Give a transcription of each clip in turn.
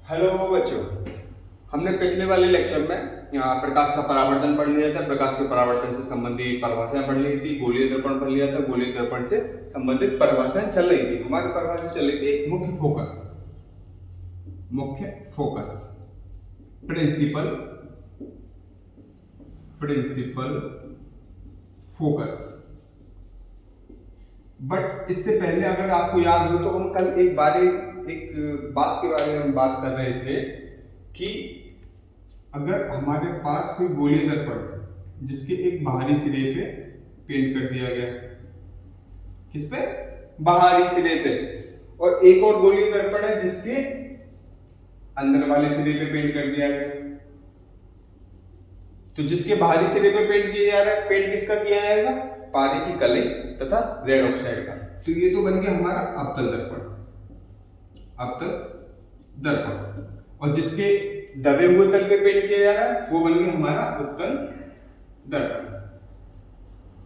Hello बच्चों, हमने पिछले वाले लेक्चर में प्रकाश का परावर्तन पढ़ लिया था। प्रकाश के परावर्तन से संबंधित परिभाषाएं पढ़ ली थी। गोलीय दर्पण पढ़ लिया था। गोलीय दर्पण से संबंधित परिभाषाएं चल रही थी। हमारी परिभाषा चल रही थी एक मुख्य फोकस, प्रिंसिपल फोकस। बट इससे पहले अगर आपको याद हो तो हम कल एक बात के बारे में बात कर रहे थे कि अगर हमारे पास कोई गोलीय दर्पण जिसके एक बाहरी सिरे पे पेंट कर दिया गया, किस पे? बाहरी सिरे पे, और एक और गोलीय दर्पण है जिसके अंदर वाले सिरे पे पेंट कर दिया गया। तो जिसके बाहरी सिरे पे पेंट किया जा रहा है, पेंट किसका किया जाएगा? पारे की कली तथा रेड ऑक्साइड का। तो ये तो बन गया हमारा अवतल दर्पण। और जिसके दबे हुए तल पे पेंट किया जा रहा है वो बन गया हमारा उत्तल दर्पण।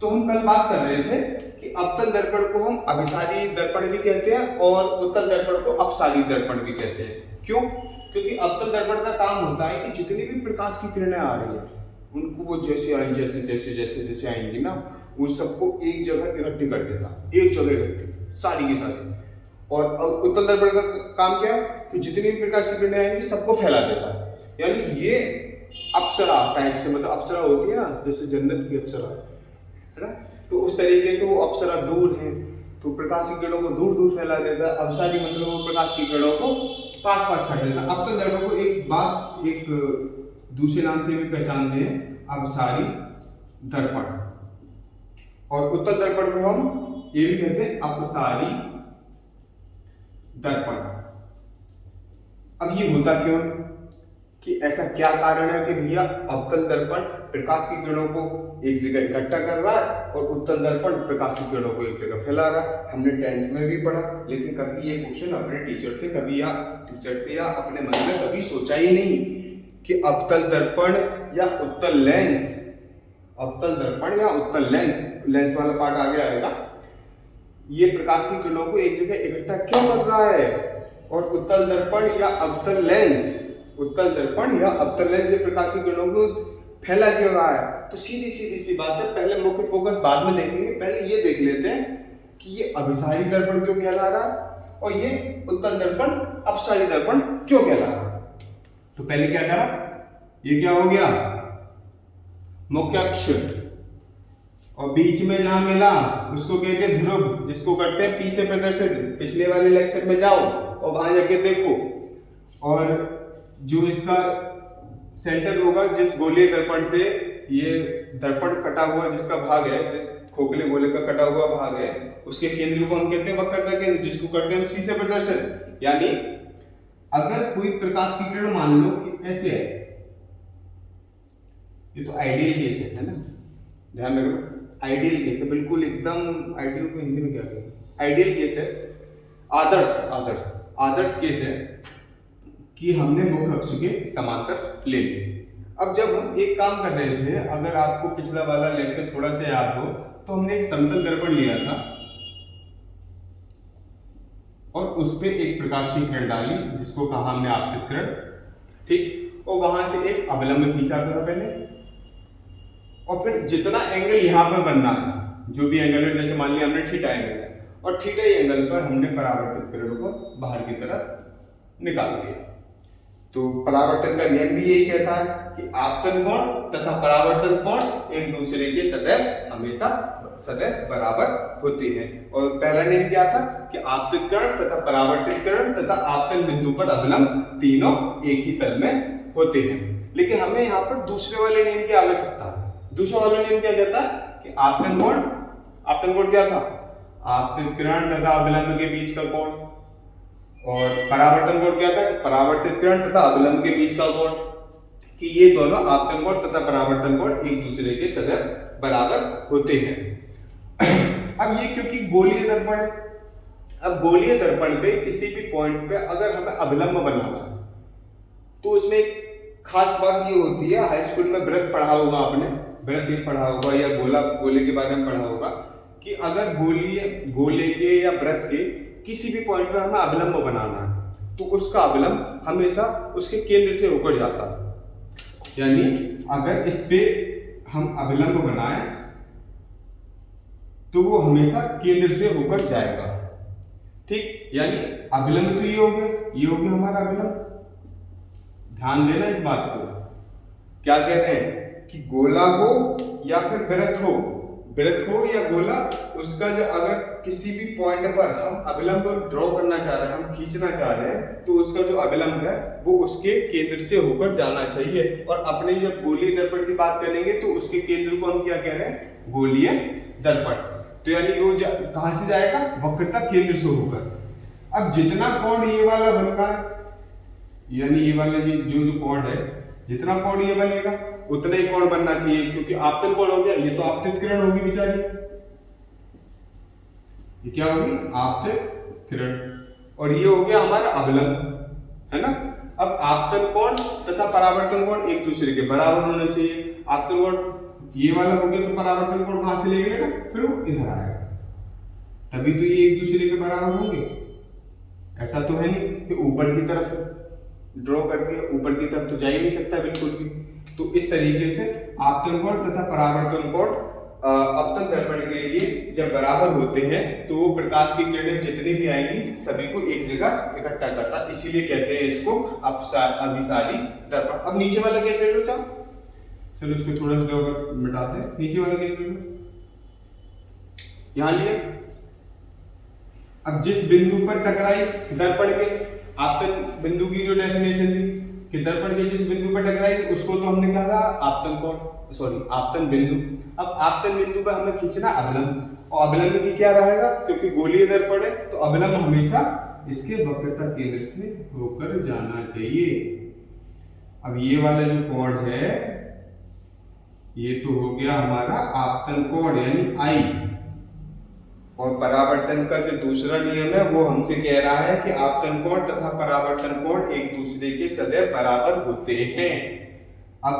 तो हम कल बात कर रहे थे कि अवतल दर्पण को हम अभिसारी दर्पण भी कहते हैं और उत्तल दर्पण को अपसारी दर्पण भी कहते हैं। क्यों? क्योंकि अवतल दर्पण का काम होता है कि जितनी भी प्रकाश की किरणें आ रही है उनको वो जैसे आएंगी ना, उन सबको एक जगह इकट्ठी कर देता, एक जगह इकट्ठी सारी की सारी। और उत्तल दर्पण का काम क्या है कि जितनी भी प्रकाश की किरणें आएंगी सबको फैला देता है। यानी ये अप्सरा टाइप से, मतलब अप्सरा होती है ना, जैसे जन्नत की अप्सरा है ना, तो उस तरीके से वो अप्सरा दूर है तो प्रकाश की किरणों को दूर दूर फैला देता है। अपसारी मतलब वो प्रकाश की किरणों को पास पास कर देता है। अवतल दर्पण को एक दूसरे नाम से भी पहचानते हैं, अपसारी दर्पण। और उत्तल दर्पण को हम ये भी कहते हैं अपसारी दर्पण। अब ये होता क्यों है कि ऐसा क्या कारण है कि भैया अवतल दर्पण प्रकाश की किरणों को एक जगह इकट्ठा कर रहा है और उत्तल दर्पण प्रकाश की किरणों को एक जगह फैला रहा है? हमने 10th में भी पढ़ा, लेकिन कभी ये क्वेश्चन अपने टीचर से या अपने मन में कभी सोचा ही नहीं कि अवतल दर्पण या उत्तल लेंस, अवतल दर्पण या उत्तल लेंस वाला पार्ट आगे आएगा, ये प्रकाश की किरणों को एक जगह इकट्ठा क्यों कर रहा है? और उत्तल दर्पण या अवतल लेंस ये प्रकाश की किरणों को फैला क्यों रहा है? तो सीधी सी बात है, पहले मुख्य फोकस बाद में देखेंगे, पहले ये देख लेते हैं कि ये अभिसारी दर्पण क्यों कहला रहा है और ये उत्तल दर्पण अपसारी दर्पण क्यों कहला रहा है। तो पहले क्या करा, ये क्या हो गया? मुख्य अक्ष, और बीच में जहां मिला उसको कहते हैं ध्रुव, जिसको करते हैं P से प्रदर्शित। पिछले वाले लेक्चर में जाओ और वहां जाके देखो। और जो इसका सेंटर होगा, जिस गोलीय दर्पण से ये दर्पण कटा हुआ जिसका भाग है, जिस खोखले गोले का कटा हुआ भाग है, उसके केंद्र को हम कहते हैं वक्रता केंद्र, जिसको करते हैं C से प्रदर्शित। यानी अगर कोई प्रकाश की किरण मान लो कि ऐसे है, ये तो आइडियल केस है ना, ध्यान रखना, आइडियल केस है, बिल्कुल एकदम आइडियल को हिंदी में क्या कहते हैं? आइडियल केस है, आदर्श केस है कि हमने मुख्य अक्ष के समांतर ले लिए। अब जब हम एक काम कर रहे थे, अगर आपको पिछला वाला लेक्चर थोड़ा सा याद हो तो हमने एक समतल दर्पण लिया था और उस पे एक प्रकाश की किरण डाली जिसको कहा हमने आपतित किरण, ठीक, और वहां से एक अवलंब खींचा था पहले, और फिर जितना एंगल यहाँ पर बनना है, जो भी एंगल है, जैसे मान लिया हमने थीटा एंगल है, और थीटा एंगल पर हमने परावर्तित किरणों को बाहर की तरफ निकाल दिया। तो परावर्तन का नियम भी यही कहता है कि आपतन कोण तथा परावर्तन कोण एक दूसरे के हमेशा सदैव बराबर होते हैं। और पहला नियम क्या था कि आपतित किरण तथा परावर्तित किरण तथा आपतन बिंदु पर अवलंब तीनों एक ही तल में होते हैं। लेकिन हमें यहाँ पर दूसरे वाले नियम की आवश्यकता है। दूसरा वाला नियम क्या कहता है कि आपतन कोण क्या था? आपतित किरण तथा अवलंब के बीच का कोण। और परावर्तन कोण क्या था? परावर्तित किरण तथा अवलंब के बीच का कोण, कि ये दोनों आपतन कोण तथा परावर्तन कोण एक दूसरे के सदैव बराबर होते हैं। अब ये क्योंकि गोलीय दर्पण है, अब गोलीय दर्पण पे किसी भी पॉइंट पे अगर हमें अवलंब बनाना है तो उसमें एक खास बात ये होती है, हाई स्कूल में वृत्त पढ़ा होगा आपने, वृत्त पढ़ा होगा या गोले के बारे में पढ़ा होगा कि अगर गोले के या वृत्त के किसी भी पॉइंट पे हमें अवलंब बनाना है तो उसका अवलंब हमेशा उसके केंद्र से होकर जाता है। यानी अगर इस पे हम अवलंब बनाएं तो वो हमेशा केंद्र से होकर जाएगा। ठीक, यानी अवलंब तो ये हो गया हमारा अवलंब। ध्यान देना इस बात को। क्या कहते हैं कि गोला हो या फिर वृत्त हो या गोला, उसका जो अगर किसी भी पॉइंट पर हम अवलंब ड्रॉ करना चाह रहे हैं, हम खींचना चाह रहे हैं, तो उसका जो अवलंब है वो उसके केंद्र से होकर जाना चाहिए। और अपने जब गोलीय दर्पण की बात करेंगे तो उसके केंद्र को हम क्या कह रहे हैं, गोलीय दर्पण। तो यानी वो कहां से जाएगा, वक्रता केंद्र से होकर। अब जितना कोण ये वाला बनता है, यानी ये वाला जो कोण है, जितना कोण ये बनेगा उतना ही कोण बनना चाहिए, क्योंकि आपतन कोण हो गया, ये तो आपतित किरण होगी बेचारी, ये क्या होगी, आपतित किरण। और ये हो गया हमारा अवलंब, है ना। अब आपतन कोण तथा परावर्तन कोण एक दूसरे के बराबर होने चाहिए। आपतन कोण ये वाला हो गया तो परावर्तन कोण कहां से लेगा, फिर वो इधर आएगा, तभी तो ये एक दूसरे के बराबर होंगे। ऐसा तो है नहीं कि ऊपर की तरफ ड्रॉ करके ऊपर की तरफ तो जा ही नहीं सकता बिल्कुल भी। तो इस तरीके से आपतन कोण तथा परावर्तन कोण अवतल दर्पण के लिए जब बराबर होते हैं तो वो प्रकाश की किरणें जितनी भी आएंगी सभी को एक जगह इकट्ठा करता, इसीलिए कहते हैं इसको अभिसारी दर्पण। अब नीचे वाला केस ले लो, चलो इसको थोड़ा सा मिटाते हैं। नीचे वाला केस ले लो, यहां लिया। अब जिस बिंदु पर टकराई दर्पण के, आपतन बिंदु की जो डेफिनेशन थी कि दर्पण के जिस बिंदु पर टकराई उसको तो हमने कहा आपतन कोण, आपतन बिंदु। अब आपतन बिंदु पर हमें खींचना अवलंब, और अवलंब की क्या रहेगा, क्योंकि गोलीय दर्पण है तो अवलंब हमेशा इसके वक्रता केंद्र से होकर जाना चाहिए। अब ये वाला जो कोण है ये तो हो गया हमारा आपतन कोण यानी आई, और परावर्तन का जो दूसरा नियम है वो हमसे कह रहा है कि आपतन कोण तथा परावर्तन कोण एक दूसरे के सदैव बराबर होते हैं। अब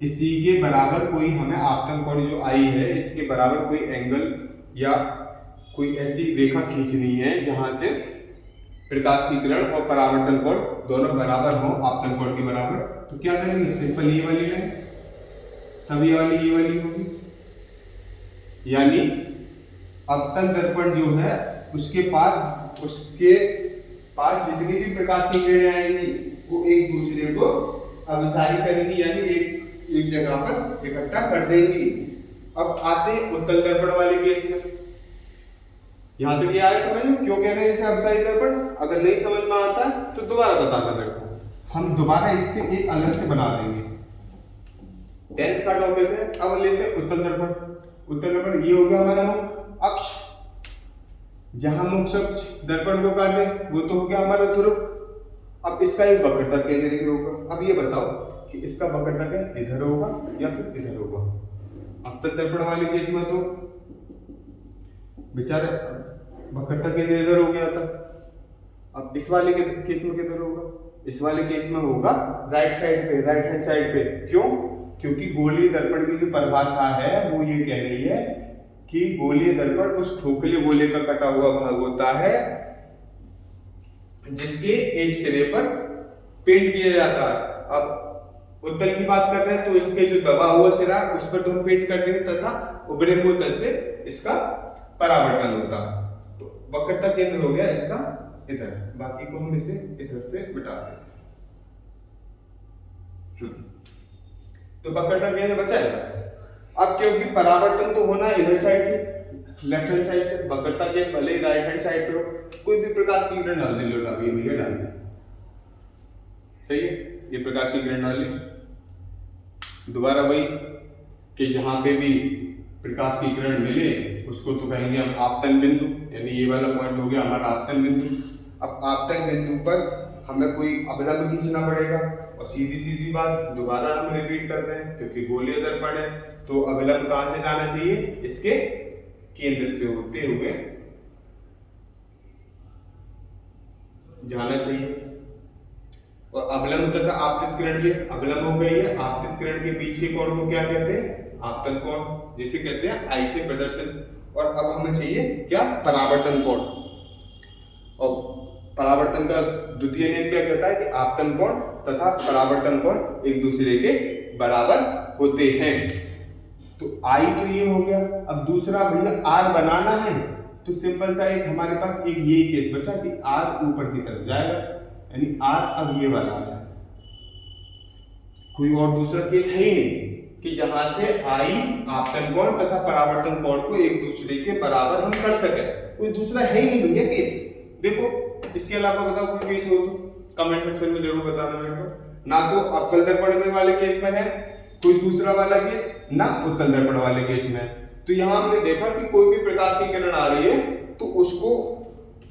इसी के बराबर कोई हमें आपतन कोण जो आई है इसके बराबर कोई एंगल या कोई ऐसी रेखा खींचनी है जहां से प्रकाश की किरण और परावर्तन कोण दोनों बराबर हो, आपतन कोण के बराबर। तो क्या करेंगे, सिंपल ये वाली लाइन, तब ये वाली होगी। यानी अवतल दर्पण जो है उसके पास जितनी भी प्रकाश की किरणें आएंगी वो एक दूसरे को अभिसारी करेंगी, यानी एक जगह पर इकट्ठा कर देंगी। अब आते उत्तल दर्पण वाले केस में। यहां तक ये आया समझ में, क्यों कह रहे हैं इसे अभिसारी दर्पण? अगर नहीं समझ में आता तो दोबारा बताना मेरे को, हम दोबारा इसके एक अलग से बना देंगे। 10th का टॉपिक है। अब लेते हैं उत्तल दर्पण। उत्तल दर्पण ये हो गया हमारा अक्ष, जहां मुख्य अक्ष दर्पण को काटे वो तो हो गया हमारा ध्रुव। अब इसका एक वक्रता केंद्र होगा। अब ये बताओ कि इसका वक्रता क्या इधर होगा या फिर इधर होगा? अवतल दर्पण वाले केस में तो बेचारा वक्रता केंद्र इधर हो गया था। अब इस वाले के केस में किधर होगा? इस वाले केस में होगा राइट साइड पे, राइट हैंड साइड पे। क्यों? क्योंकि गोलीय दर्पण की जो परिभाषा है वो ये कह रही है कि गोलीय दर्पण उस खोखले गोले का कटा हुआ भाग होता है जिसके एक सिरे पर पेंट किया जाता है। अब उत्तल की बात कर रहे हैं तो इसके जो दबा हुआ सिरा है उस पर तो हम पेंट कर देंगे तथा उभरे हुए तल से इसका परावर्तन होता है। तो वक्रता केंद्र हो गया इसका इधर, बाकी को हम इसे इधर से मिटा देंगे। तो वक्रता केंद्र बचाएगा। अब क्योंकि परावर्तन तो होना है इधर साइड से, लेफ्ट हैंड साइड से, वक्रता केंद्र भले ही राइट हैंड साइड पे हो, कोई भी प्रकाश की किरण डाल दे, लो अभी भैया डाल दे, सही है। ये प्रकाश की किरण डाल ली, दोबारा वही कि जहां पे भी प्रकाश की किरण मिले उसको तो कहेंगे हम आपतन बिंदु, यानी ये वाला पॉइंट हो गया हमारा आपतन बिंदु। अब आपतन बिंदु पर हमें कोई अवलंब खींचना पड़ेगा, और सीधी सीधी बात दोबारा हम रिपीट करते हैं क्योंकि गोलीय दर्पण है तो अवलंब कहां से जाना चाहिए? इसके केंद्र से होते हुए जाना चाहिए। और अवलंब तथा आपतित किरण के अवलंब हो गई है, आपतित किरण के बीच के कोण को क्या कहते हैं? आपतन कोण, जिसे कहते हैं आई से प्रदर्शन। और अब हमें चाहिए क्या? परावर्तन कोण। और परावर्तन का द्वितीय नियम क्या कहता है कि आपतन कोण तथा परावर्तन कोण एक दूसरे के बराबर होते हैं। तो आई तो ये हो गया। अब दूसरा भैया आर बनाना है तो सिंपल सा एक हमारे पास एक ये केस बचा कि आर ऊपर की तरफ जाएगा, यानी आर अब ये वाला आ गया। कोई और दूसरा केस है ही नहीं कि जहां से आई आपतन कोण तथा परावर्तन कोण को एक दूसरे के बराबर हम कर सके। कोई दूसरा है ही नहीं भैया केस। देखो इसके अलावा बताओ कोई केस हो तो कमेंट सेक्शन में जरूर बताना मेरे को। ना तो अवतल दर्पण वाले केस में है कोई दूसरा वाला केस, ना उत्तल दर्पण वाले केस में। तो यहां हमने देखा कि कोई भी प्रकाश की किरण आ रही है तो उसको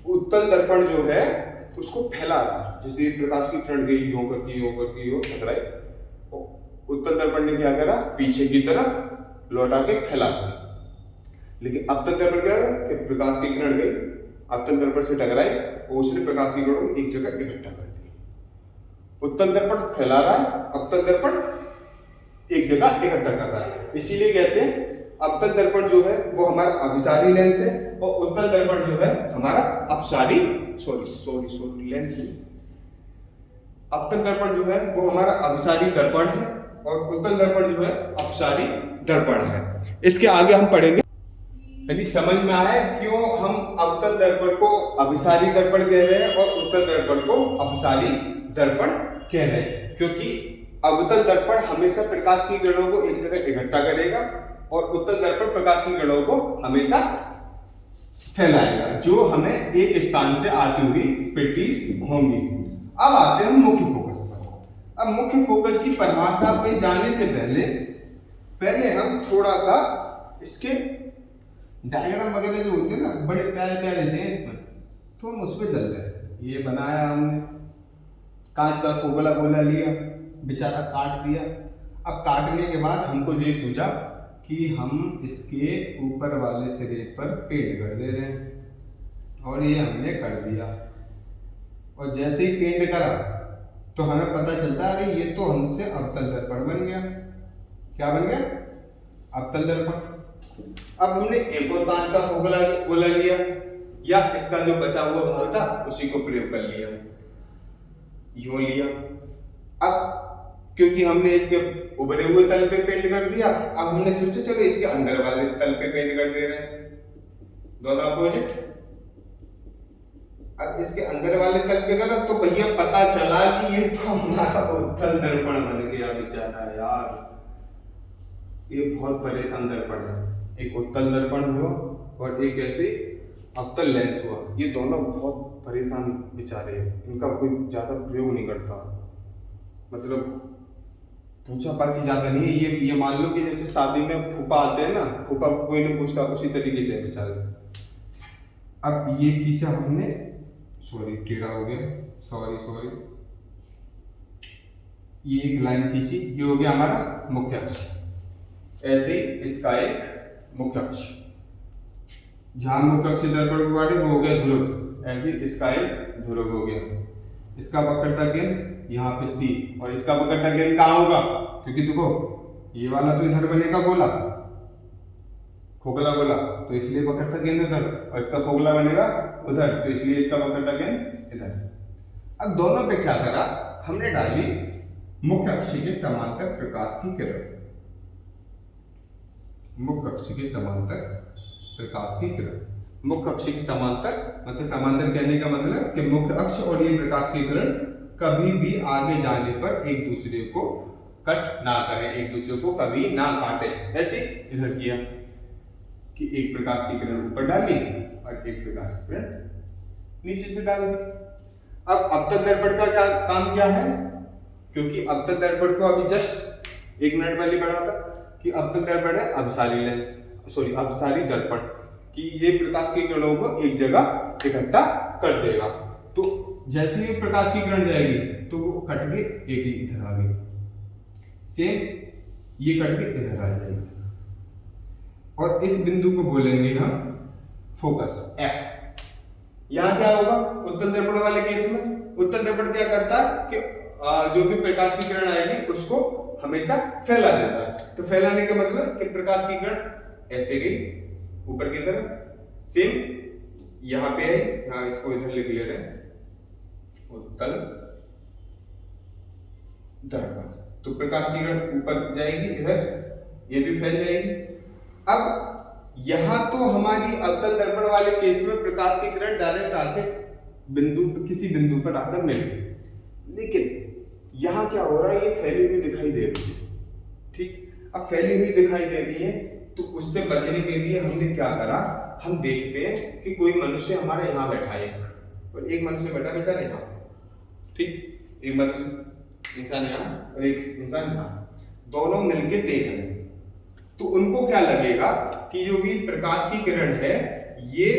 उत्तल दर्पण जो है उसको फैला रहा है। जैसे प्रकाश की किरण गई यूं करके टकराई, उत्तल दर्पण ने क्या करा, पीछे की तरफ लौटा के फैला दिया। लेकिन अवतल दर्पण क्या है कि प्रकाश की किरण गई, अवतल दर्पण से टकराई और उसने प्रकाश की किरणों को एक जगह इकट्ठा कर दिया। उत्तल दर्पण फैला रहा है, अवतल दर्पण एक जगह इकट्ठा कर रहा है। इसीलिए कहते हैं अवतल दर्पण जो है वो हमारा अभिसारी लेंस है और उत्तल दर्पण जो है हमारा अपसारी लेंस है। अवतल दर्पण जो है वो हमारा अभिसारी दर्पण है और उत्तल दर्पण जो है अपसारी दर्पण है। इसके आगे हम पढ़ेंगे। यदि समझ में आया क्यों हम अवतल दर्पण को अभिसारी दर्पण कह रहे हैं और उत्तल दर्पण को अपसारी दर्पण कह रहे हैं, क्योंकि अवतल दर्पण हमेशा प्रकाश की किरणों को एक जगह इकट्ठा करेगा और उत्तल दर्पण प्रकाश की किरणों को हमेशा फैलाएगा, जो हमें एक स्थान से आती हुई प्रतीत होंगी। अब आते हैं मुख्य फोकस पर। अब मुख्य फोकस की परिभाषा पे जाने से पहले हम थोड़ा सा इसके डायग्राम वगैरह जो होते हैं ना बड़े प्यारे प्यारे से हैं इसमें, तो हम उस पर चलते हैं। ये बनाया हमने, कांच का खोखला गोला लिया, बेचारा काट दिया। अब काटने के बाद हमको ये सूझा कि हम इसके ऊपर वाले सिरे पर पेंट कर दे रहे हैं और ये हमने कर दिया। और जैसे ही पेंट करा तो हमें पता चलता है अरे ये तो हमसे अवतल दर्पण बन गया। क्या बन गया? अवतल दर्पण। अब हमने एक और कांच का खोखला गोला लिया या इसका जो बचा हुआ भाग था उसी को प्रयोग कर लिया, यूं लिया। अब क्योंकि हमने इसके उभरे हुए तल पे पेंट कर दिया, अब हमने सोचा चलो इसके अंदर वाले तल पे पेंट कर दे रहे हैं, दोनों अपोजिट। अब इसके अंदर वाले तल पे करा तो भैया पता चला कि ये तो हमारा उत्तल दर्पण बन गया। बेचारा यार, ये बहुत परेशान दर्पण है। एक उत्तल दर्पण हुआ और एक ऐसे अवतल लेंस हुआ। ये दोनों बहुत परेशान बेचारे, इनका कोई ज्यादा प्रयोग नहीं करता, मतलब पूछा पाछी ज्यादा नहीं है। ये मान लो कि जैसे शादी में फूफा आते हैं ना, फूफा को कोई नहीं पूछता, उसी तरीके से बेचारे। अब ये खींचा हमने, सॉरी टेढ़ा हो गया, सॉरी, ये एक लाइन खींची, ये हो गया हमारा मुख्य अक्ष। ऐसे ही इसका एक मुख्य अक्ष, जहां मुख्य अक्ष दर्पण को काटे वो हो गया ध्रुव। ऐसे इसका एक ध्रुव हो गया। इसका वक्रता केंद्र यहाँ पे C और इसका वक्रता केंद्र कहाँ होगा? क्योंकि देखो ये वाला तो इधर बनेगा गोला, खोखला गोला, तो इसलिए वक्रता केंद्र इधर, और इसका खोखला बनेगा उधर, तो इसलिए इसका वक्रता केंद्र इधर। अब दोनों पे क्या करा, हमने डाली मुख्य अक्ष के समांतर प्रकाश की किरण। मुख्य अक्ष के समांतर प्रकाश की किरण, मुख्य अक्ष के समांतर मतलब समांतर कहने का मतलब कि मुख्य अक्ष और ये प्रकाश की किरण कभी भी आगे जाने पर एक दूसरे को कट ना करें, एक दूसरे को कभी ना काटे। ऐसे इधर किया कि एक प्रकाश की किरण ऊपर डाली और एक प्रकाश की किरण नीचे से डाल दी। अब अवतल दर्पण का क्या काम क्या है? क्योंकि अवतल दर्पण को अभी जस्ट एक मिनट पहले पढ़ा था कि अवतल दर्पण है अभिसारी लेंस, सॉरी अभिसारी दर्पण, कि ये प्रकाश की किरणों को एक जगह इकट्ठा कर देगा। तो जैसे ही प्रकाश की किरण जाएगी तो वो कट के एक ही इधर आ गई, सेम ये कट के इधर आ जाएगी और इस बिंदु को बोलेंगे हम फोकस F। यहां क्या होगा उत्तल दर्पण वाले केस में? उत्तल दर्पण क्या करता है कि जो भी प्रकाश की किरण आएगी उसको हमेशा फैला देता है। तो फैलाने का मतलब कि प्रकाश की किरण ऐसे गई ऊपर की तरफ, सेम यहाँ पे है, यहाँ इसको इधर लिख ले रहे हैं, उत्तल दर्पण। तो प्रकाश की किरण ऊपर जाएगी, इधर ये भी फैल जाएगी। अब यहां तो हमारी अवतल दर्पण वाले केस में प्रकाश की किरण डायरेक्ट आके किसी बिंदु पर आकर मिल गई, लेकिन यहां क्या हो रहा है, ये फैली हुई दिखाई दे रही है। ठीक, अब फैली हुई दिखाई दे रही है तो उससे बचने के लिए हमने क्या करा, हम देखते हैं कि कोई मनुष्य हमारे यहाँ बैठा है और एक मनुष्य बैठा बेचारा यहाँ। ठीक, एक मनुष्य इंसान यहाँ और एक इंसान यहाँ, दोनों मिलके देख रहे हैं। तो उनको क्या लगेगा कि जो भी प्रकाश की किरण है ये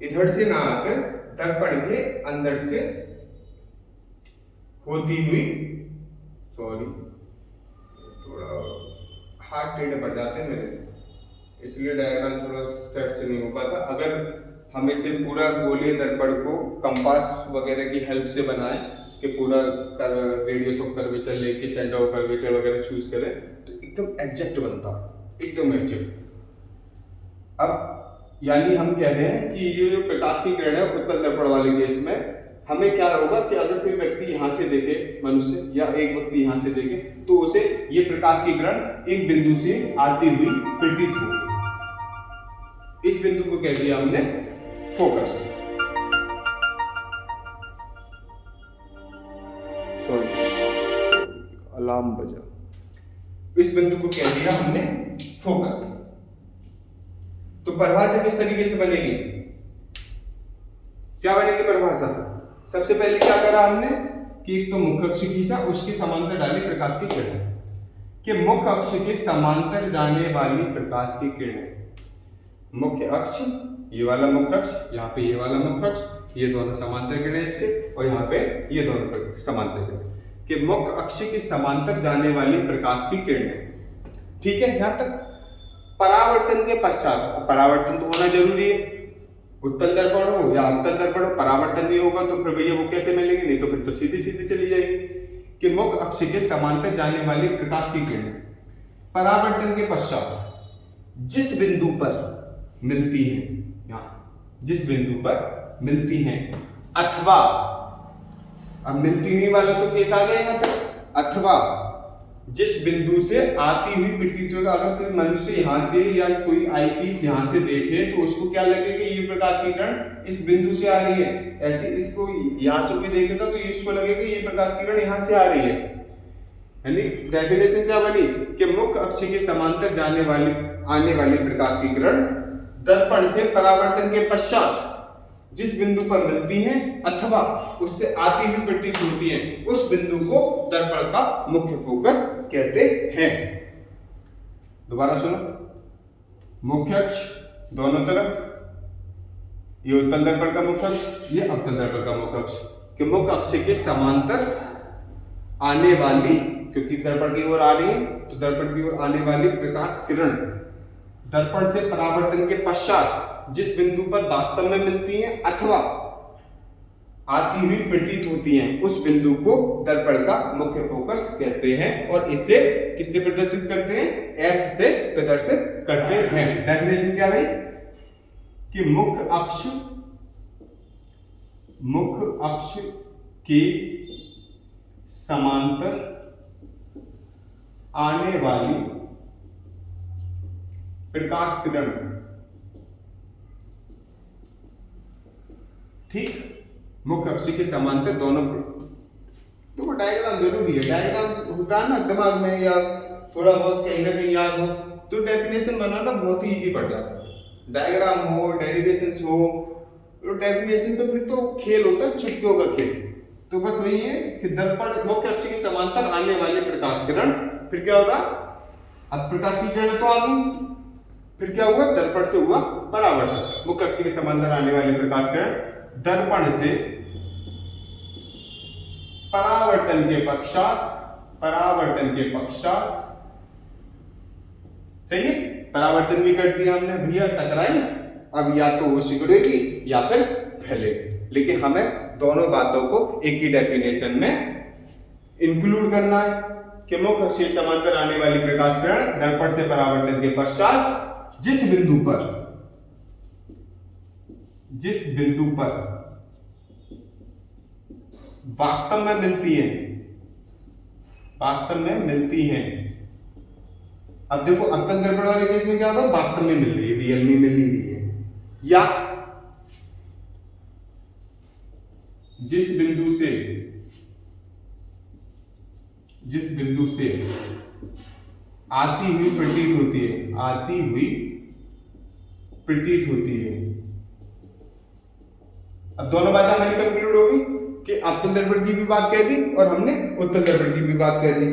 इधर से ना आकर दर्पण के अंदर से होती हुई, सॉरी थोड़ा हाथ टेढ़े पड़ जाते हैं मेरे, इसलिए डायग्राम थोड़ा सेट से नहीं हो पाता। अगर हम इसे पूरा गोलीय दर्पण को कंपास वगैरह की हेल्प से बनाएं, कि पूरा रेडियस ऑफ कर्वेचर लेके सेंटर ऑफ कर्वेचर वगैरह चूज करें तो एकदम एग्जैक्ट बनता, एकदम एग्जैक्ट। अब यानी हम कह रहे हैं कि ये जो प्रकाश की किरण है उत्तल दर्पण वाले केस में हमें क्या होगा कि अगर कोई व्यक्ति यहाँ से देखे, मनुष्य या एक व्यक्ति यहाँ से देखे, तो उसे ये प्रकाश की किरण एक बिंदु से आती हुई प्रतीत होगी। इस बिंदु को कह दिया हमने फोकस। सॉरी, अलार्म बजा। इस बिंदु को कह दिया हमने फोकस। तो परिभाषा किस तरीके से बनेगी, क्या बनेगी परिभाषा? सबसे पहले क्या करा हमने कि एक तो मुख्य अक्ष खींचा, उसके समांतर डाली प्रकाश की किरण, कि मुख्य अक्ष के समांतर जाने वाली प्रकाश की किरण, मुख्य अक्ष ये वाला मुख्य अक्ष, यहाँ पे ये वाला मुख्य अक्ष, ये दोनों समांतर किरणें इसके, और यहाँ पे ये दोनों समांतर किरणें, कि मुख्य अक्ष के समांतर जाने वाली प्रकाश की किरणें। ठीक है, यहाँ तक। परावर्तन के पश्चात, परावर्तन तो होना जरूरी है, उत्तल दर्पण हो या अवतल दर्पण हो, परावर्तन नहीं होगा तो फिर भैया वो कैसे मिलेंगे, नहीं तो फिर तो सीधी सीधी चली जाएगी। कि मुख्य अक्ष के समांतर जाने वाली प्रकाश की किरणें परावर्तन के पश्चात जिस बिंदु पर मिलती है, जिस बिंदु पर मिलती हैं, अथवा, अब मिलती हुई वाला तो केस आ गया यहाँ तक, अथवा जिस बिंदु से आती हुई प्रतीत होगा। अगर कोई मनुष्य यहाँ से या कोई आईपीस यहाँ से देखे तो उसको क्या लगेगा कि ये प्रकाश की किरण इस बिंदु से आ रही है। ऐसे इसको यहाँ से कोई देखेगा तो इसको लगेगा ये प्रकाश की किरण यहाँ से आ रही है। यानी डेफिनेशन क्या बनी कि मुख्य अक्ष के समांतर आने वाली प्रकाश की किरण दर्पण से परावर्तन के पश्चात जिस बिंदु पर मिलती हैं अथवा उससे आती हुई प्रतीत होती हैं, उस बिंदु को दर्पण का मुख्य फोकस कहते हैं। दोबारा सुनो, मुख्य अक्ष दोनों तरफ, ये उत्तल दर्पण का मुख्य अक्ष, ये अवतल दर्पण का मुख्य अक्ष, कि मुख्य अक्ष के समांतर आने वाली, क्योंकि दर्पण की ओर आ रही है तो दर्पण की ओर आने वाली प्रकाश किरण दर्पण से परावर्तन के पश्चात जिस बिंदु पर वास्तव में मिलती हैं अथवा आती हुई प्रतीत होती हैं, उस बिंदु को दर्पण का मुख्य फोकस कहते हैं। और इसे किससे प्रदर्शित करते हैं? F से प्रदर्शित करते हैं। डेफिनेशन क्या भाई कि मुख्य अक्ष के समांतर आने वाली प्रकाश किरण, ठीक, मुख्य अक्ष के समांतर दोनों। तो वो डायग्राम जरूरी है, डायग्राम होता है ना दिमाग में या थोड़ा बहुत कहीं ना कहीं याद हो तो डेफिनेशन बनाना बहुत ही इजी पड़ जाता है। डायग्राम हो, डेरिवेशंस हो, तो डेफिनेशन तो फिर तो खेल होता है, चुटकियों का खेल। तो बस वही है कि दर्पण मुख्य अक्ष के समांतर आने वाली प्रकाश किरण, फिर क्या होगा, अब प्रकाश की किरण तो आ गई, फिर क्या हुआ, दर्पण से हुआ परावर्तन। मुख्य अक्ष के समांतर आने वाली प्रकाश किरण दर्पण से परावर्तन के पश्चात, सही है, परावर्तन भी कर दिया हमने भैया, टकराई, अब या तो वो सिकुड़ेगी या फिर फैलेगी। लेकिन हमें दोनों बातों को एक ही डेफिनेशन में इंक्लूड करना है कि मुख्य अक्ष के समांतर आने वाली प्रकाश किरण दर्पण से परावर्तन के पश्चात जिस बिंदु पर वास्तव में मिलती हैं, वास्तव में मिलती हैं। अब देखो अवतल दर्पण वाले केस में क्या होगा, वास्तव में मिल रही है, रियल में मिल ही रही है। या जिस बिंदु से आती हुई प्रतीत होती है, आती हुई प्रतीत होती है। अब दोनों बातें हमारी कंक्लूड होगी कि अवतल दर्पण की भी बात कह दी और हमने उत्तल दर्पण की भी बात कह दी।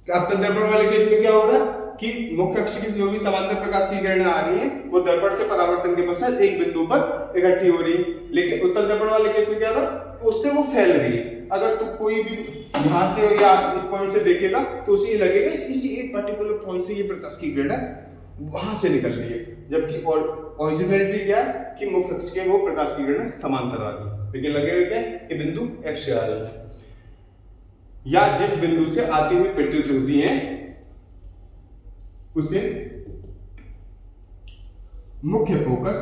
अवतल दर्पण वाले केस में क्या हो रहा है कि मुख्य अक्ष की जो भी समांतर प्रकाश की किरणें आ रही हैं वो दर्पण से परावर्तन के पश्चात एक बिंदु पर इकट्ठी हो रही है। लेकिन उत्तल दर्पण वाले केस में क्या था कि उससे वो फैल रही है। अगर तो कोई भी यहां से या इस पॉइंट से देखेगा तो उसे ये लगेगा इसी एक पर्टिकुलर पॉइंट से ये प्रकाश की किरणें वहां से निकल रही है, जबकि ओरिजिनलिटी क्या है कि मुख्य अक्ष के वो प्रकाश की किरणें समांतर आ रही है, लेकिन लगेगा क्या कि बिंदु F से आ रही है। या जिस बिंदु से आती हुई प्रतीत होती है उसे मुख्य फोकस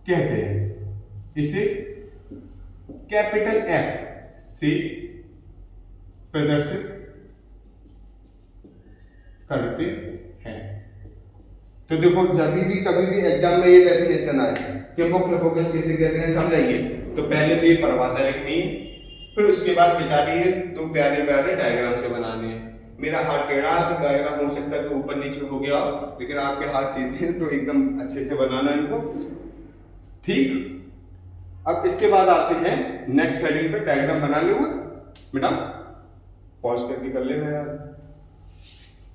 कहते हैं। इसे कैपिटल F से प्रदर्शित करते हैं। तो देखो जब भी कभी भी एग्जाम में ये डेफिनेशन आए कि मुख्य फोकस किसे कहते हैं समझाइए, तो पहले तो ये परिभाषा लिखनी है, फिर उसके बाद बेचारी ये दो प्यारे प्यारे डायग्राम से बनाने हैं। मेरा हाथ टेढ़ा है तो डायग्राम हो सकता है तो ऊपर नीचे हो गया, लेकिन आपके हाथ सीधे हैं तो एकदम अच्छे से बनाना इनको, ठीक। अब इसके बाद आते हैं नेक्स्ट हेडिंग पे, डायग्राम बना लो बेटा, पॉज करके कर लेना यार।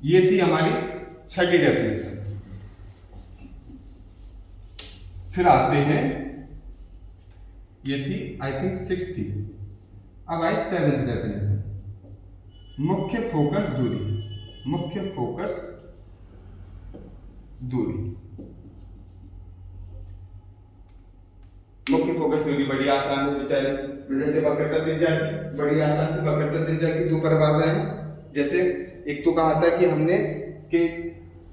ये थी हमारी छठी डेफिनेशन। फिर आते हैं, ये थी आई थिंक 6 थी, अब आई 7th डेफिनेशन, मुख्य फोकस दूरी। मुख्य फोकस दूरी, मुख्य फोकस दूरी बड़ी आसान है बेचारी, जैसे वक्रता त्रिज्या की बड़ी आसान से वक्रता त्रिज्या की दो परिभाषाएं हैं। जैसे एक तो कहा था कि हमने कि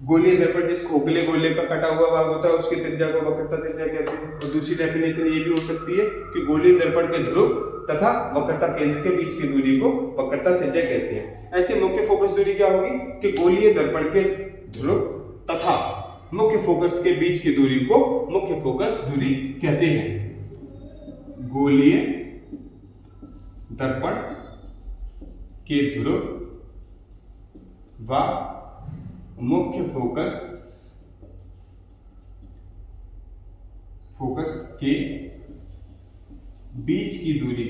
गोलीय दर्पण जिस खोखले गोले का कटा हुआ भाग होता है उसकी त्रिज्या को वक्रता त्रिज्या कहते हैं। और दूसरी डेफिनेशन ये भी हो सकती है कि गोलीय दर्पण के ध्रुव तथा वक्रता केंद्र के बीच की दूरी को वक्रता त्रिज्या कहते हैं। ऐसे मुख्य फोकस दूरी क्या होगी कि गोलीय दर्पण के ध्रुव तथा मुख्य फोकस के बीच की दूरी को मुख्य फोकस दूरी कहते हैं। गोलीय दर्पण के ध्रुव व मुख्य फोकस के बीच की दूरी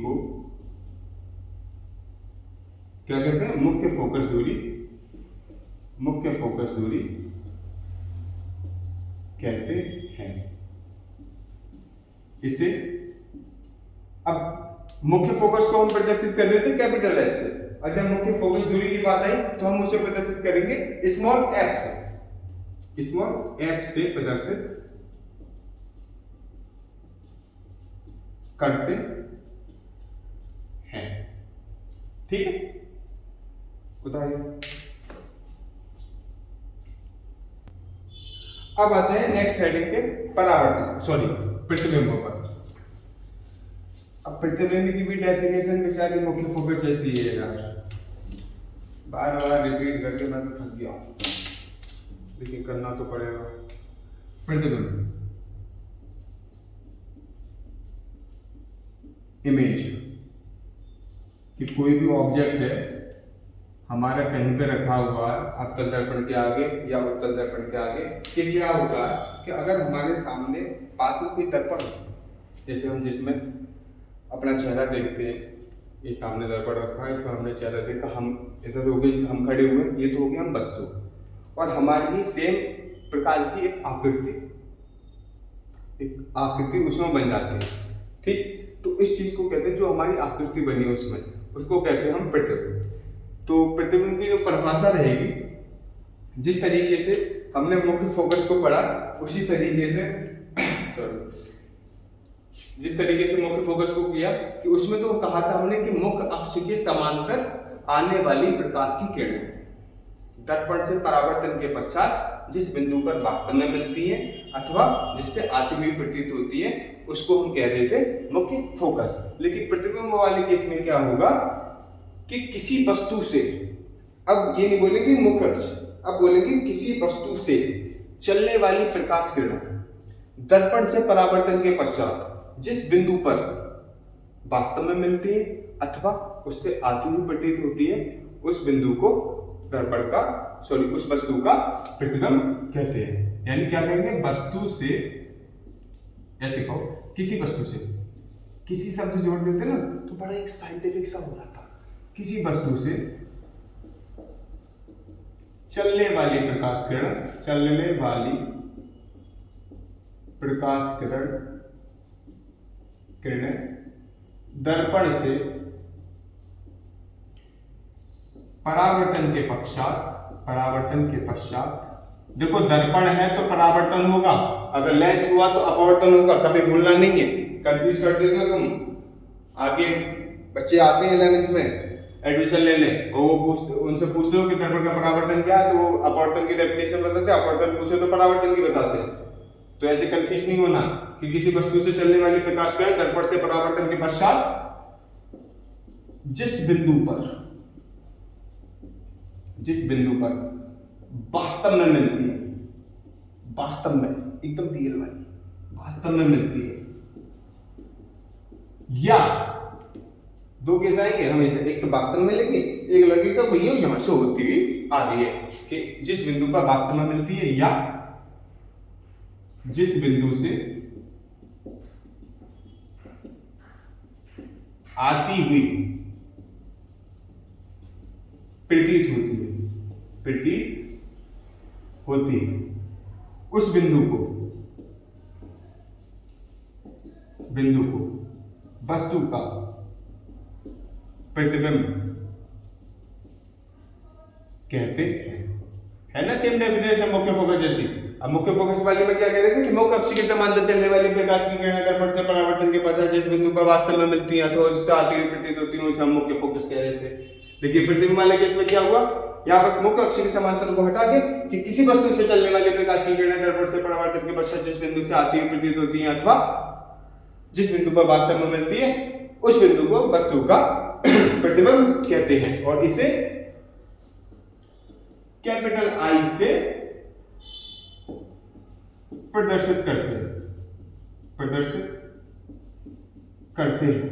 को क्या कहते हैं, मुख्य फोकस दूरी कहते हैं। इसे अब मुख्य फोकस को हम प्रदर्शित कर रहे थे कैपिटल F से। अच्छा, मुख्य फोकस दूरी की बात आई तो हम उसे प्रदर्शित करेंगे स्मॉल f से। स्मॉल f से प्रदर्शित करते हैं, ठीक है। बताइए, अब आते हैं नेक्स्ट हेडिंग पे, परावर्तन, सॉरी प्रतिबिंब पर। अब प्रतिबिंब की भी डेफिनेशन बेचारी मुख्य फोकस जैसी है यार, बार बार रिपीट करके मैं तो थक गया हूं, लेकिन करना तो पड़ेगा। प्रतिबिंब इमेज कि कोई भी ऑब्जेक्ट है हमारा कहीं पे रखा हुआ है अवतल दर्पण के आगे या उत्तल दर्पण के आगे, कि क्या होता है कि अगर हमारे सामने पास में कोई दर्पण हो, जैसे हम जिसमें अपना चेहरा देखते हैं, ये सामने दर्पण रखा है, इसमें हमने चेहरा देखा, हम इधर हो गए, हम खड़े हुए, ये तो हो गए हम वस्तु, और हमारी ही सेम प्रकार की एक आकृति उसमें बन जाती है, ठीक। तो इस चीज को कहते हैं, जो हमारी आकृति बनी है उसमें, उसको कहते हैं हम प्रतिबिंब। तो प्रतिबिंब की जो परिभाषा रहेगी, जिस तरीके से हमने मुख्य फोकस को पढ़ा उसी तरीके से जिस तरीके से मुख्य फोकस को किया कि उसमें तो कहा था हमने कि मुख्य अक्ष के समांतर आने वाली प्रकाश की किरणें दर्पण से परावर्तन के पश्चात जिस बिंदु पर वास्तव में मिलती है अथवा जिससे आती हुई प्रतीत होती है उसको हम कह रहे थे मुख्य फोकस। लेकिन प्रतिबिंब वाले केस में क्या होगा कि किसी वस्तु से, अब ये नहीं बोलेंगे मुख्य अक्ष, अब बोलेंगे किसी वस्तु से चलने वाली प्रकाश किरण दर्पण से परावर्तन के पश्चात जिस बिंदु पर वास्तव में मिलती है अथवा उससे आती हुई प्रतीत होती है उस बिंदु को दर्पण का उस वस्तु का प्रतिबिंब कहते हैं। यानी क्या कहेंगे, वस्तु से, ऐसे कहो किसी वस्तु से, किसी शब्द जोड़ देते ना तो बड़ा एक साइंटिफिक सा हो जाता। किसी वस्तु से चलने वाली प्रकाश किरण, चलने वाली प्रकाश किरणें दर्पण से परावर्तन के पश्चात, देखो दर्पण है तो परावर्तन होगा, अगर लेंस हुआ तो अपवर्तन होगा, कभी भूलना नहीं है, कंफ्यूज कर देते हो तुम। आगे बच्चे आते हैं 11th में एडमिशन लेने और वो उनसे पूछते हो कि दर्पण का परावर्तन क्या है, तो वो अपवर्तन की डेफिनेशन बताते हैं, अपवर्तन पूछे तो परावर्तन की बताते हैं। तो ऐसे कंफ्यूज नहीं होना कि किसी वस्तु से चलने वाली प्रकाश किरण दर्पण से परावर्तन के पश्चात जिस बिंदु पर वास्तव में मिलती है, वास्तव में एकदम रियल वाली वास्तव में मिलती है, या दो केस आएंगे हमेशा, एक तो वास्तव में लेंगे, एक लगेगा भैया यहां से होती आ रही है कि जिस बिंदु पर वास्तव में मिलती है या जिस बिंदु से आती हुई प्रतीत होती है उस बिंदु को वस्तु का प्रतिबिंब कहते हैं। है ना सेम डेफिनेशन मुख्य फोकस जैसी। अब मुख्य फोकस वाली में क्या कह रहे थे कि मुख्य अक्ष के समांतर चलने वाली प्रकाश की किरणें दर्पण से परावर्तन के पश्चात जिस बिंदु पर वास्तव में मिलती हैं अथवा उससे आती हुई प्रतीत होती हैं उसे हम मुख्य फोकस कह रहे थे। देखिए प्रतिबिंब वाले केस में क्या हुआ, यहाँ बस मुख्य अक्ष के समांतर को हटा के कि किसी वस्तु से चलने वाली प्रकाश की किरणें दर्पण से परावर्तन के पश्चात जिस बिंदु से आती हुई प्रतीत होती हैं अथवा जिस बिंदु पर वास्तव में मिलती है उस बिंदु को वस्तु का प्रतिबिंब कहते हैं और इसे कैपिटल आई से प्रदर्शित करते हैं।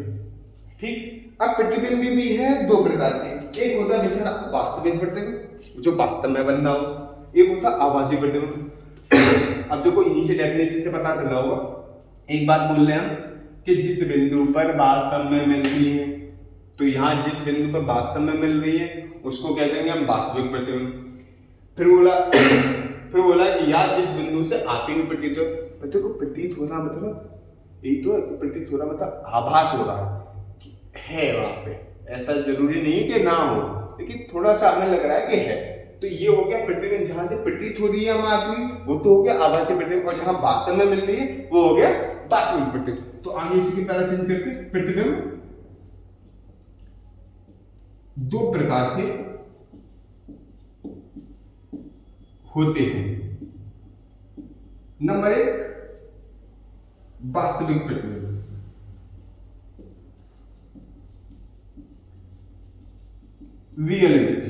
ठीक, अब प्रतिबिंब भी है दो प्रकार के, एक होता है बेचारा वास्तविक प्रतिबिंब जो वास्तव में बन रहा हो, एक होता आभासी प्रतिबिंब। अब देखो यहीं से डेफिनेशन से पता चला होगा, एक बात बोल रहे हैं हम कि जिस बिंदु पर वास्तव में मिलती है, तो यहाँ जिस बिंदु पर वास्तव में मिल रही है उसको कह देंगे हम वास्तविक प्रतिबिंब। फिर बोला कि या जिस बिंदु से आती हुई प्रतीत हो, बच्चों को प्रतीत होना मतलब यही तो प्रतीत हो रहा मतलब आभास हो रहा है वहां पे, ऐसा जरूरी नहीं कि ना हो, लेकिन थोड़ा सा हमें लग रहा है कि है। तो ये हो गया प्रतिबिंब, जहां से प्रतीत हो रही है हम आती हुई वो तो हो गया आभासी प्रतिबिंब, और जहां वास्तव में मिल रही है वो हो गया वास्तविक प्रतिबिंब। तो आगे इसी की पहला चेंज करके प्रतिबिंब दो प्रकार के होते हैं। नंबर एक वास्तविक प्रतिबिंब, रियल इमेज।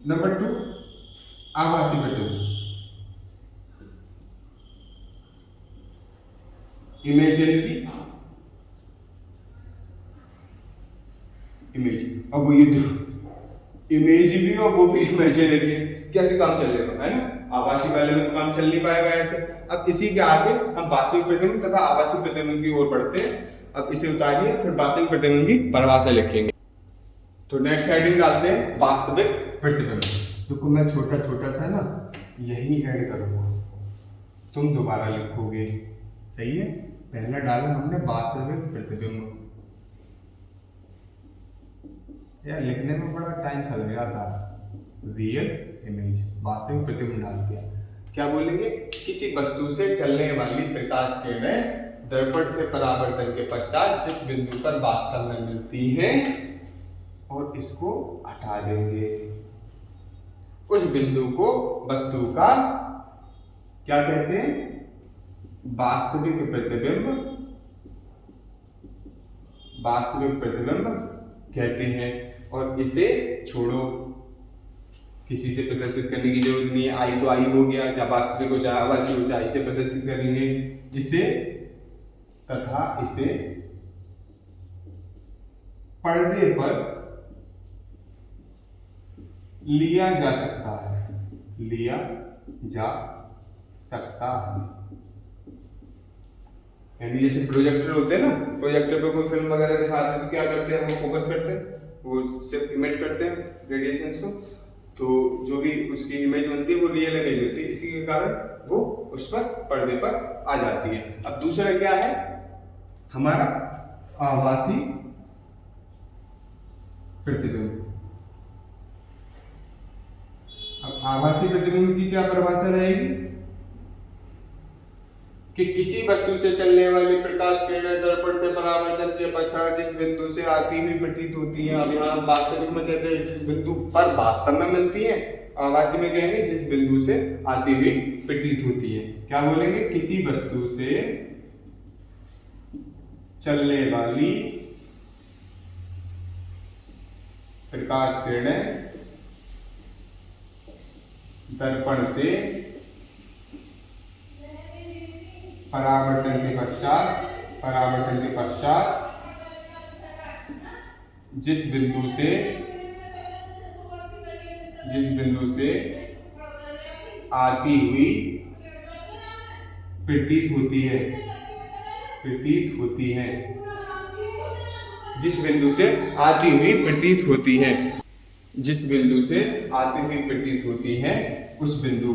नंबर टू आभासी प्रतिबिंब, इमेजिनरी इमेज। अब ये इमेज भी और वो भी इमेजिनरी है, कैसे काम चलेगा, है ना। आभासी वाले में तो काम चल नहीं पाएगा ऐसे। अब इसी के आगे हम वास्तविक प्रतिबिंब तथा आभासी प्रतिबिंब की ओर बढ़ते हैं। अब इसे उतारिए, फिर वास्तविक प्रतिबिंब की परिभाषा लिखेंगे। तो नेक्स्ट हेडिंग डालते हैं वास्तविक प्रतिबिंब। देखो मैं छोटा छोटा सा ना यही ऐड करूंगा, तुम दोबारा लिखोगे, सही है। पहला डाला हमने वास्तविक प्रतिबिंब, यार लिखने में बड़ा टाइम चल गया था। रियल इमेज, वास्तविक प्रतिबिंब डाल दिया। क्या बोलेंगे, किसी वस्तु से चलने वाली प्रकाश किरणें दर्पण से परावर्तन के पश्चात जिस बिंदु पर वास्तव में मिलती है और इसको हटा देंगे। उस बिंदु को वस्तु का क्या कहते हैं? वास्तविक प्रतिबिंब, वास्तविक प्रतिबिंब कहते हैं। और इसे छोड़ो, किसी से प्रदर्शित करने की जरूरत नहीं है। आई तो आई हो गया, चाहे वास्तविक हो चाहे आभासी हो, चाहे इसे प्रदर्शित करेंगे इसे, तथा इसे पर्दे पर लिया जा सकता है, लिया जा सकता है। यानी जैसे प्रोजेक्टर होते हैं ना, प्रोजेक्टर पे कोई फिल्म वगैरह दिखाते हैं तो क्या करते हैं, वो फोकस करते हैं, वो सिर्फ इमिट करते हैं रेडिएशंस को, तो जो भी उसकी इमेज बनती है वो रियल इमेज होती है, इसी के कारण वो उस पर पर्दे पर आ जाती है। अब दूसरा क्या है हमारा? आभासी प्रतिबिंब। अब आभासी प्रतिबिंब की क्या परिभाषा रहेगी? कि किसी वस्तु से चलने वाली प्रकाश किरणें दर्पण से परावर्तन के पश्चात जिस बिंदु से आती हुई प्रतीत होती है, अब यहाँ वास्तविक में कहते हैं जिस बिंदु पर वास्तव में मिलती है, आभासी में कहेंगे जिस बिंदु से आती हुई प्रतीत होती है। क्या बोलेंगे? किसी वस्तु से चलने वाली प्रकाश किरणें दर्पण से परावर्तन के पश्चात जिस बिंदु से आती हुई प्रतीत होती है, जिस बिंदु से आती हुई प्रतीत होती है, जिस बिंदु से आती हुई प्रतीत होती है, उस बिंदु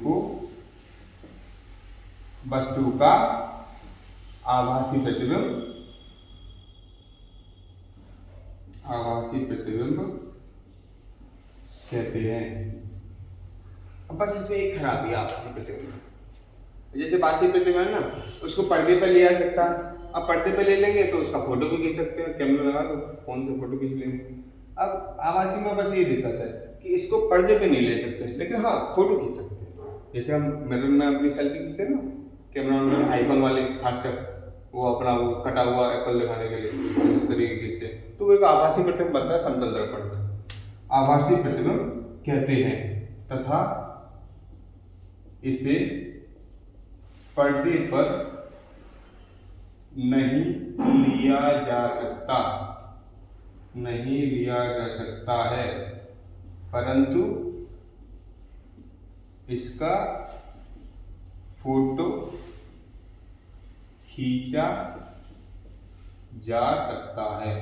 को वस्तु का आभासी प्रतिबिंब कहते हैं। अब बस इसमें एक खराबी है आभासी प्रतिबिंब, जैसे वास्तविक प्रतिबिंब है ना, उसको पर्दे पर लिया जा सकता है। अब पर्दे पर ले लेंगे तो उसका फोटो भी खींच सकते हैं, कैमरा लगा तो फोन से फोटो खींच लेंगे। अब आभासी में बस ये दिक्कत है कि इसको पर्दे पे नहीं ले सकते, लेकिन हाँ फोटो खींच सकते हैं। जैसे हम मिरर में अपनी सेल्फी खींचते हैं ना, कैमरा में आईफोन वाले खासकर वो अपना वो कटा हुआ एप्पल दिखाने के लिए इस तरीके खींचते हैं, तो वो एक आभासी प्रतिबिंब बनता है समतल दर्पण में, आभासी प्रतिबिंब कहते हैं। तथा इसे पर्दे पर नहीं लिया जा सकता है, परंतु इसका फोटो खींचा जा सकता है।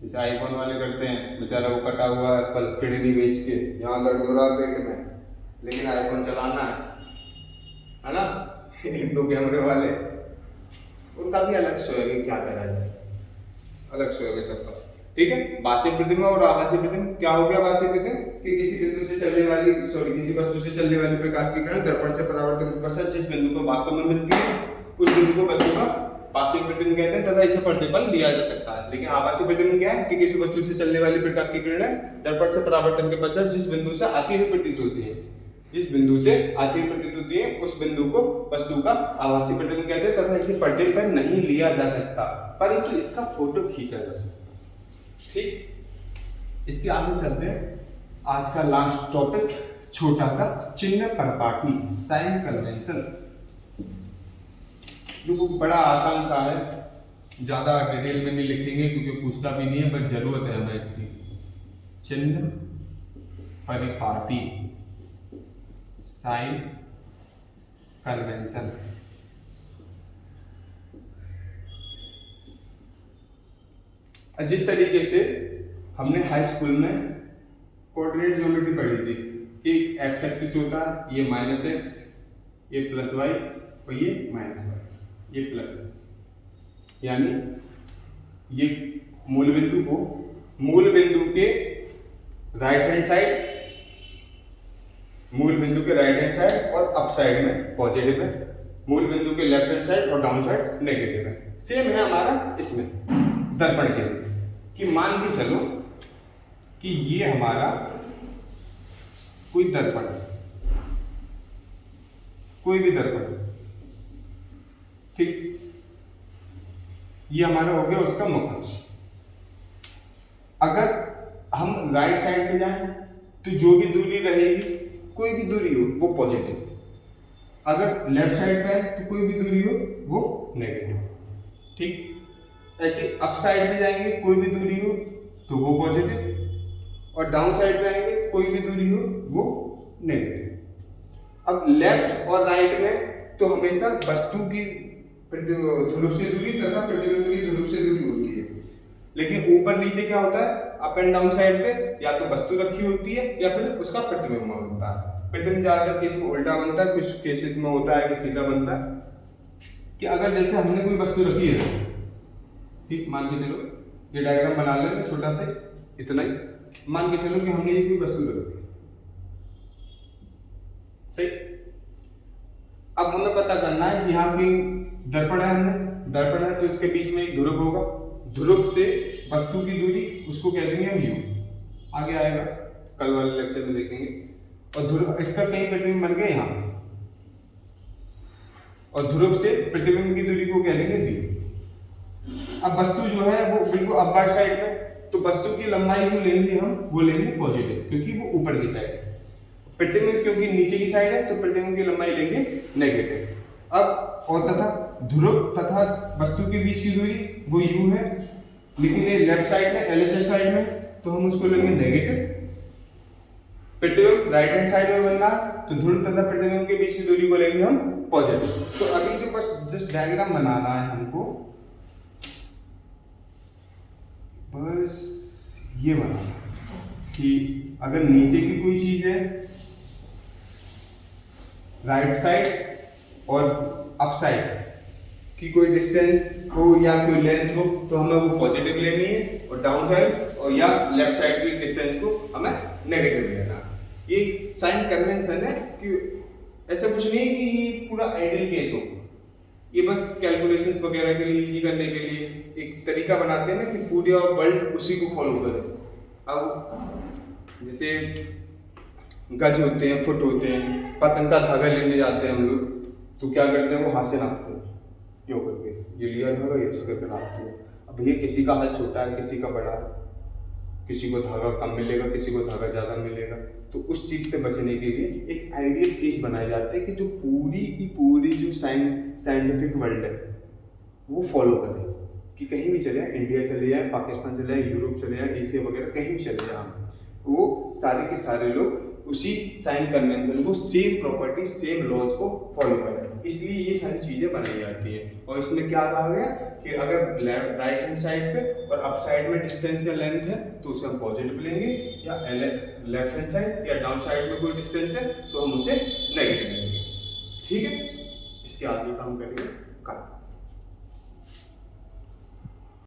जैसे आईफोन वाले करते हैं, बेचारा वो कटा हुआ एप्पल किडनी बेच के यहाँ दर्द हो रहा है पेट में, लेकिन आईफोन चलाना है ना। एक दो कैमरे वाले, उनका भी अलग शो है, क्या करा जाए, अलग शो है सबका। ठीक है, वास्तविक प्रतिबिंब और आभासी प्रतिबिंब क्या हो गया? वास्तविक प्रतिबिंब कि किसी बिंदु से चलने वाली किसी वस्तु से चलने वाली प्रकाश की किरण दर्पण से परावर्तन के पश्चात जिस बिंदु पर वास्तव में मिलती है, उस बिंदु को वस्तु का वास्तविक प्रतिबिंब कहते हैं, तथा इसे पर्दे पर लिया जा सकता है। लेकिन आभासी प्रतिबिंब क्या है? कि किसी वस्तु से चलने वाली प्रकाश की किरणें दर्पण से परावर्तन के पश्चात जिस बिंदु से आती हुई प्रतीत होती है, उस बिंदु को वस्तु का आभासी प्रतिबिंब कहते हैं, तथा इसे पर्दे पर नहीं लिया जा सकता, परंतु इसका फोटो खींचा जा सकता है। ठीक, इसके आगे चलते हैं। आज का लास्ट टॉपिक छोटा सा चिन्ह परपाटी, साइन कन्वेंशन। जो बड़ा आसान सा है, ज्यादा डिटेल में नहीं लिखेंगे क्योंकि पूछता भी नहीं है, बस जरूरत है हमें इसकी। चिन्ह परिपाटी, साइन कन्वेंशन। जिस तरीके से हमने हाई स्कूल में कोऑर्डिनेट ज्योमेट्री पढ़ी थी कि एक्स एक्सिस होता है, ये माइनस एक्स, ये प्लस वाई और ये माइनस वाई, ये प्लस एक्स, यानी ये मूल बिंदु को मूल बिंदु के राइट हैंड साइड, मूल बिंदु के राइट हैंड साइड और अप साइड में पॉजिटिव है, मूल बिंदु के लेफ्ट हैंड साइड और डाउन साइड नेगेटिव है। सेम है हमारा इसमें दर्पण के कि मान के चलो कि ये हमारा कोई दर्पण, कोई भी दर्पण, ठीक, ये हमारा हो गया उसका मुख्य अक्ष। अगर हम राइट साइड पे जाएं तो जो भी दूरी रहेगी, कोई भी दूरी हो वो पॉजिटिव, अगर लेफ्ट साइड पे है तो कोई भी दूरी हो वो नेगेटिव, ठीक। ऐसे अप साइड पे जाएंगे कोई भी दूरी हो तो वो पॉजिटिव, और डाउन साइड पे आएंगे कोई भी दूरी हो वो नेगेटिव। अब लेफ्ट और राइट में तो हमेशा वस्तु की ध्रुव से दूरी तथा प्रतिबिंब की ध्रुव से दूरी होती है, लेकिन ऊपर नीचे क्या होता है, अप एंड डाउन साइड पे या तो वस्तु रखी होती है या फिर उसका प्रतिबिंब बनता है। प्रतिबिंब ज्यादातर केस में उल्टा बनता है, कुछ केसेस में होता है कि सीधा बनता है। कि अगर जैसे हमने कोई वस्तु रखी है, ठीक, मान के चलो ये डायग्राम बना लें छोटा सा, इतना ही, मान के चलो कि हमने ये कोई वस्तु रखी, सही। अब हमें पता करना है कि यहाँ की दर्पण है, हमने दर्पण है तो इसके बीच में एक ध्रुव होगा, ध्रुव से वस्तु की दूरी उसको कह देंगे हम यू, आगे आएगा कल वाले लेक्चर में देखेंगे। और ध्रुव इसका कहीं प्रतिबिंब बन गया यहाँ, और ध्रुव से प्रतिबिंब की दूरी को कह देंगे वी। अब वस्तु जो है वो बिल्कुल अपवर्ड साइड में, तो वस्तु की लंबाई जो लेंगे हम वो लेंगे पॉजिटिव, क्योंकि वो ऊपर की साइड है। प्रतिबिंब क्योंकि नीचे की साइड है तो प्रतिबिंब की लंबाई लेंगे नेगेटिव। अब और तथा ध्रुव तथा वस्तु के बीच की दूरी वो u है, लेकिन ये लेफ्ट साइड में LHS साइड में तो हम उसको लेंगे नेगेटिव। प्रतिबिंब राइट हैंड साइड में बनना तो ध्रुव तथा प्रतिबिंब के बीच की दूरी को लेंगे हम पॉजिटिव। तो अभी जो बस जस्ट डायग्राम बनाना है हमको, बस ये बनाना कि अगर नीचे की कोई चीज है राइट साइड और अप साइड की कोई डिस्टेंस हो या कोई लेंथ हो तो हमें वो पॉजिटिव लेनी है, और डाउन साइड और या लेफ्ट साइड की डिस्टेंस को हमें नेगेटिव लेना। ये साइन कन्वेंशन है कि ऐसा कुछ नहीं कि ये पूरा आइडियल केस हो, ये बस कैलकुलेशंस वगैरह के लिए इजी करने के लिए एक तरीका बनाते हैं ना कि पूरे वर्ल्ड उसी को फॉलो करे। अब जैसे गज होते हैं, फुट होते हैं, पतंग का धागा लेने जाते हैं हम लोग, तो क्या करते हैं वो हाथ से नापते हैं, क्यों करके ये लिया धागा ये इसके पे नापते हैं। अब ये किसी का हाथ छोटा है, किसी का बड़ा है, किसी को धागा कम मिलेगा, किसी को धागा ज़्यादा मिलेगा, तो उस चीज़ से बचने के लिए एक आइडियल केस बनाए जाते हैं कि जो पूरी की पूरी जो साइंटिफिक वर्ल्ड है वो फॉलो करे, कि कहीं भी चले जाए, इंडिया चले जाए, पाकिस्तान चले जाए, यूरोप चले जाए, एशिया वगैरह कहीं भी चले जाए, वो सारे के सारे लोग उसी साइन कन्वेंशन को, सेम प्रॉपर्टी सेम लॉज को फॉलो करें। इसलिए ये सारी चीजें बनाई जाती हैं। और इसमें क्या कहा गया कि अगर राइट हैंड साइड पे और अप साइड में डिस्टेंस या लेंथ है तो उसे हम पॉजिटिव लेंगे, या लेफ्ट हैंड साइड या डाउन साइड में कोई डिस्टेंस है तो हम उसे नेगेटिव लेंगे। ठीक है, इसके आगे काम करेंगे कल।